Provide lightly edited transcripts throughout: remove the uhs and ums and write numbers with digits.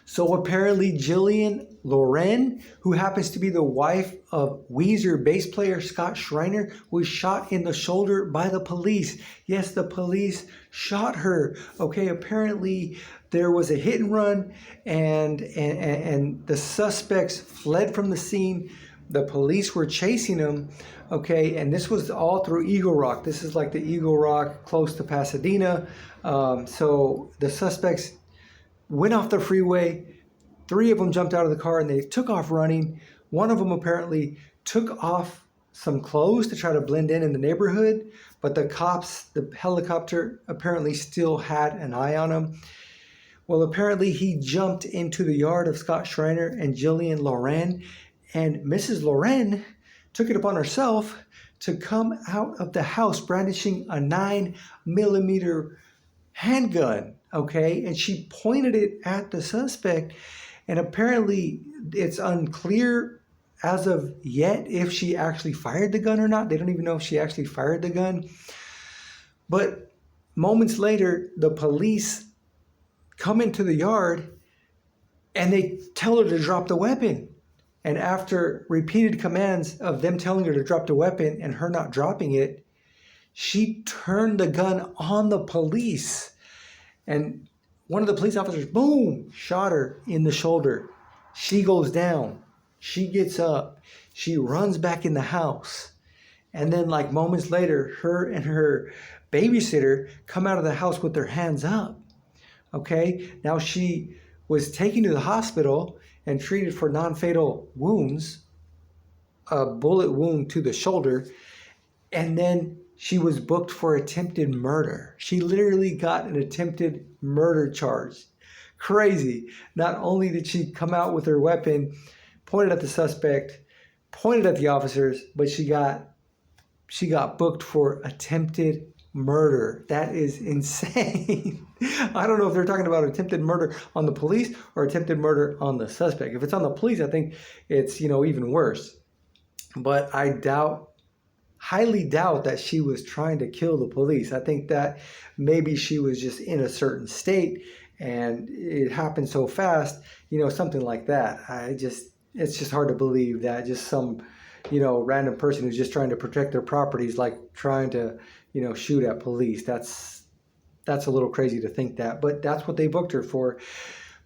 So apparently Jillian Loren, who happens to be the wife of Weezer bass player Scott Schreiner, was shot in the shoulder by the police. Yes, the police shot her. Okay, apparently there was a hit and run, and the suspects fled from the scene. The police were chasing them. Okay, and this was all through Eagle Rock. This is like the Eagle Rock close to Pasadena. So the suspects went off the freeway. 3 of them jumped out of the car and they took off running. One of them apparently took off some clothes to try to blend in the neighborhood, but the cops, the helicopter apparently still had an eye on him. Well, apparently he jumped into the yard of Scott Schreiner and Jillian Loren, and Mrs. Loren took it upon herself to come out of the house brandishing a 9mm handgun. Okay, and she pointed it at the suspect, and apparently it's unclear as of yet if she actually fired the gun or not. They don't even know if she actually fired the gun. But moments later, the police come into the yard and they tell her to drop the weapon. And after repeated commands of them telling her to drop the weapon and her not dropping it, she turned the gun on the police. And one of the police officers, boom, shot her in the shoulder. She goes down. She gets up. She runs back in the house. And then like moments later, her and her babysitter come out of the house with their hands up. Okay, now she was taken to the hospital and treated for non-fatal wounds, a bullet wound to the shoulder, and then she was booked for attempted murder. She literally got an attempted murder charge. Crazy. Not only did she come out with her weapon, pointed at the suspect, pointed at the officers, but she got booked for attempted murder. That is insane. I don't know if they're talking about attempted murder on the police or attempted murder on the suspect. If it's on the police, I think it's, even worse. But I highly doubt that she was trying to kill the police. I think that maybe she was just in a certain state and it happened so fast, something like that. It's just hard to believe that just some, random person who's just trying to protect their properties, like trying to, shoot at police. That's a little crazy to think that, but that's what they booked her for.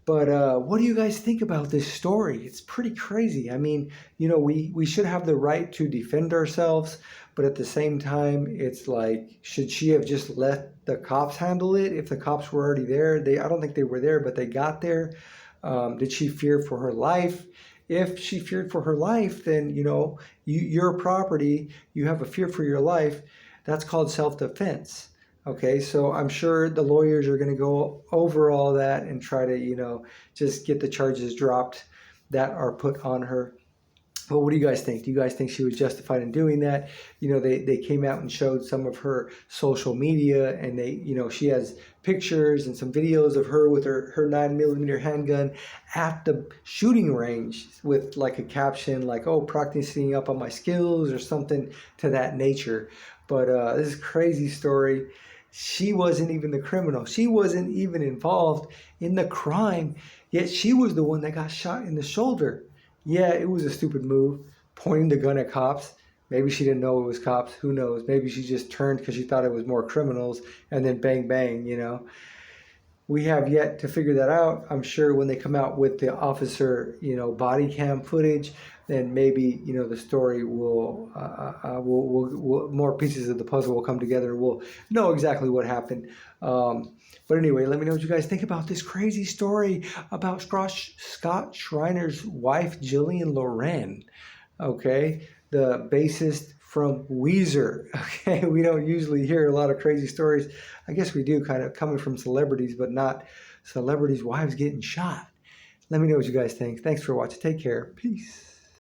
But what do you guys think about this story? It's pretty crazy. I mean, we should have the right to defend ourselves, but at the same time, it's like, should she have just let the cops handle it? If the cops were already there, I don't think they were there, but they got there. Did she fear for her life? If she feared for her life, then, your property, you have a fear for your life. That's called self-defense. Okay, so I'm sure the lawyers are going to go over all that and try to, just get the charges dropped that are put on her. But what do you guys think? Do you guys think she was justified in doing that? They came out and showed some of her social media, and she has pictures and some videos of her with her 9mm handgun at the shooting range with like a caption like, oh, practicing up on my skills or something to that nature. But this is a crazy story. She wasn't even the criminal. She wasn't even involved in the crime, yet she was the one that got shot in the shoulder. Yeah, it was a stupid move, pointing the gun at cops. Maybe she didn't know it was cops. Who knows? Maybe she just turned because she thought it was more criminals, and then bang, bang, We have yet to figure that out. I'm sure when they come out with the officer, body cam footage, then maybe, the story will more pieces of the puzzle will come together. We'll know exactly what happened. But anyway, let me know what you guys think about this crazy story about Scott Schreiner's wife, Jillian Loren. Okay, the bassist from Weezer. Okay, we don't usually hear a lot of crazy stories. I guess we do, kind of coming from celebrities, but not celebrities' wives getting shot. Let me know what you guys think. Thanks for watching. Take care. Peace.